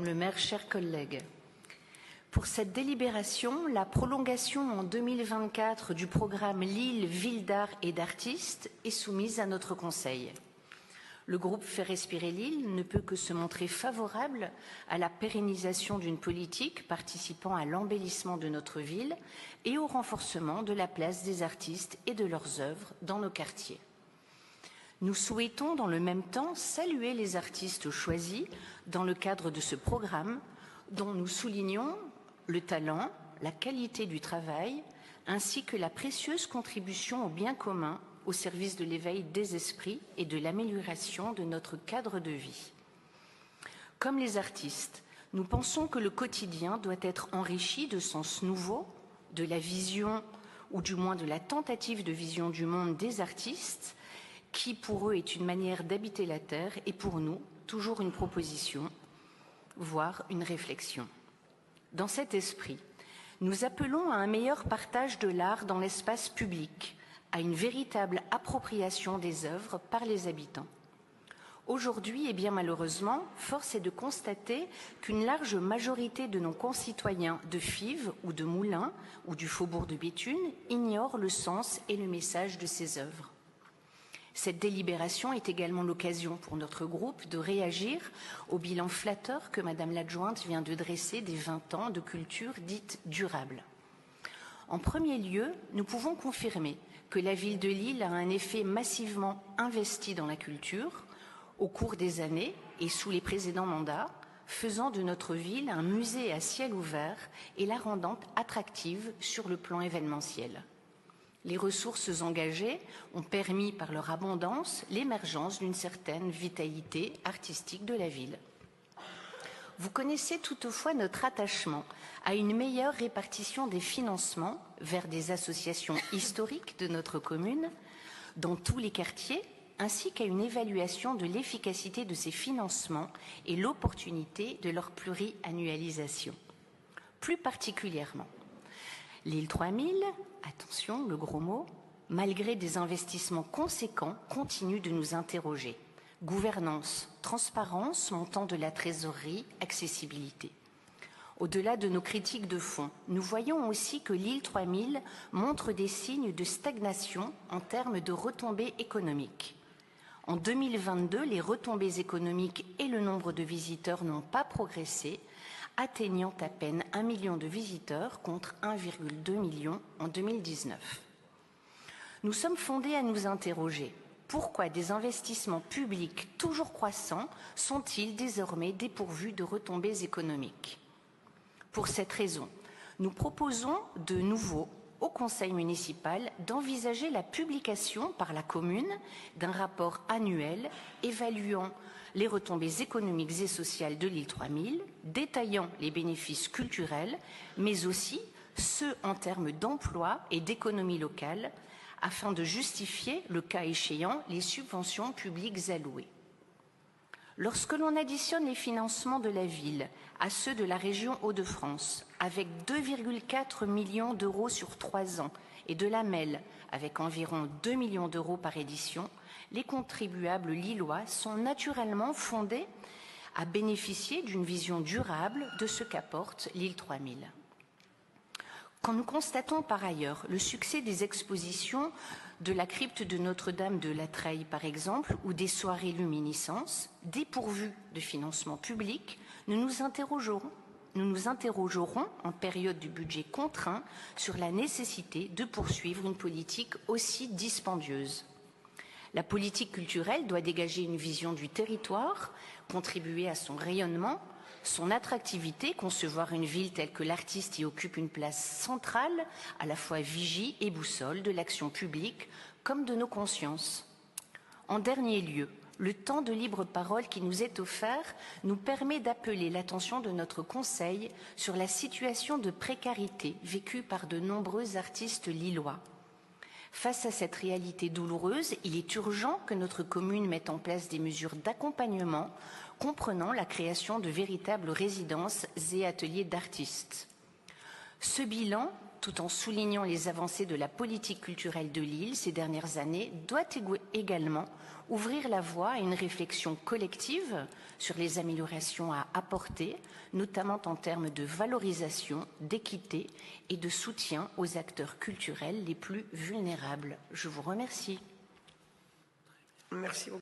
le maire, chers collègues, pour cette délibération, la prolongation en 2024 du programme Lille, Ville d'art et d'artistes est soumise à notre Conseil. Le groupe Faire respirer Lille ne peut que se montrer favorable à la pérennisation d'une politique participant à l'embellissement de notre ville et au renforcement de la place des artistes et de leurs œuvres dans nos quartiers. Nous souhaitons dans le même temps saluer les artistes choisis dans le cadre de ce programme dont nous soulignons le talent, la qualité du travail, ainsi que la précieuse contribution au bien commun au service de l'éveil des esprits et de l'amélioration de notre cadre de vie. Comme les artistes, nous pensons que le quotidien doit être enrichi de sens nouveaux, de la vision, ou du moins de la tentative de vision du monde des artistes, qui pour eux est une manière d'habiter la terre et pour nous, toujours une proposition, voire une réflexion. Dans cet esprit, nous appelons à un meilleur partage de l'art dans l'espace public, à une véritable appropriation des œuvres par les habitants. Aujourd'hui, et bien malheureusement, force est de constater qu'une large majorité de nos concitoyens de Fives ou de Moulins ou du Faubourg de Béthune ignorent le sens et le message de ces œuvres. Cette délibération est également l'occasion pour notre groupe de réagir au bilan flatteur que Madame l'adjointe vient de dresser des 20 ans de culture dite durable. En premier lieu, nous pouvons confirmer que la ville de Lille a un effet massivement investi dans la culture au cours des années et sous les précédents mandats, faisant de notre ville un musée à ciel ouvert et la rendant attractive sur le plan événementiel. Les ressources engagées ont permis par leur abondance l'émergence d'une certaine vitalité artistique de la ville. Vous connaissez toutefois notre attachement à une meilleure répartition des financements vers des associations historiques de notre commune dans tous les quartiers, ainsi qu'à une évaluation de l'efficacité de ces financements et l'opportunité de leur pluriannualisation. Plus particulièrement, Lille 3000, attention, le gros mot, malgré des investissements conséquents, continue de nous interroger. Gouvernance, transparence, montant de la trésorerie, accessibilité. Au-delà de nos critiques de fond, nous voyons aussi que Lille 3000 montre des signes de stagnation en termes de retombées économiques. En 2022, les retombées économiques et le nombre de visiteurs n'ont pas progressé, atteignant à peine 1 million de visiteurs contre 1,2 million en 2019. Nous sommes fondés à nous interroger. Pourquoi des investissements publics toujours croissants sont-ils désormais dépourvus de retombées économiques? Pour cette raison, nous proposons de nouveau au Conseil municipal d'envisager la publication par la commune d'un rapport annuel évaluant les retombées économiques et sociales de Lille 3000, détaillant les bénéfices culturels, mais aussi ceux en termes d'emploi et d'économie locale, afin de justifier, le cas échéant, les subventions publiques allouées. Lorsque l'on additionne les financements de la ville à ceux de la région Hauts-de-France, avec 2,4 millions d'euros sur 3 ans, et de la MEL, avec environ 2 millions d'euros par édition, les contribuables lillois sont naturellement fondés à bénéficier d'une vision durable de ce qu'apporte Lille 3000. Quand nous constatons par ailleurs le succès des expositions de la crypte de Notre-Dame de la Treille, par exemple, ou des soirées luminescence, dépourvues de financement public, nous nous interrogerons en période de budget contraint sur la nécessité de poursuivre une politique aussi dispendieuse. La politique culturelle doit dégager une vision du territoire, contribuer à son rayonnement, son attractivité, concevoir une ville telle que l'artiste y occupe une place centrale, à la fois vigie et boussole de l'action publique comme de nos consciences. En dernier lieu, le temps de libre parole qui nous est offert nous permet d'appeler l'attention de notre Conseil sur la situation de précarité vécue par de nombreux artistes lillois. Face à cette réalité douloureuse, il est urgent que notre commune mette en place des mesures d'accompagnement comprenant la création de véritables résidences et ateliers d'artistes. Ce bilan tout en soulignant les avancées de la politique culturelle de Lille ces dernières années, doit également ouvrir la voie à une réflexion collective sur les améliorations à apporter, notamment en termes de valorisation, d'équité et de soutien aux acteurs culturels les plus vulnérables. Je vous remercie. Merci beaucoup.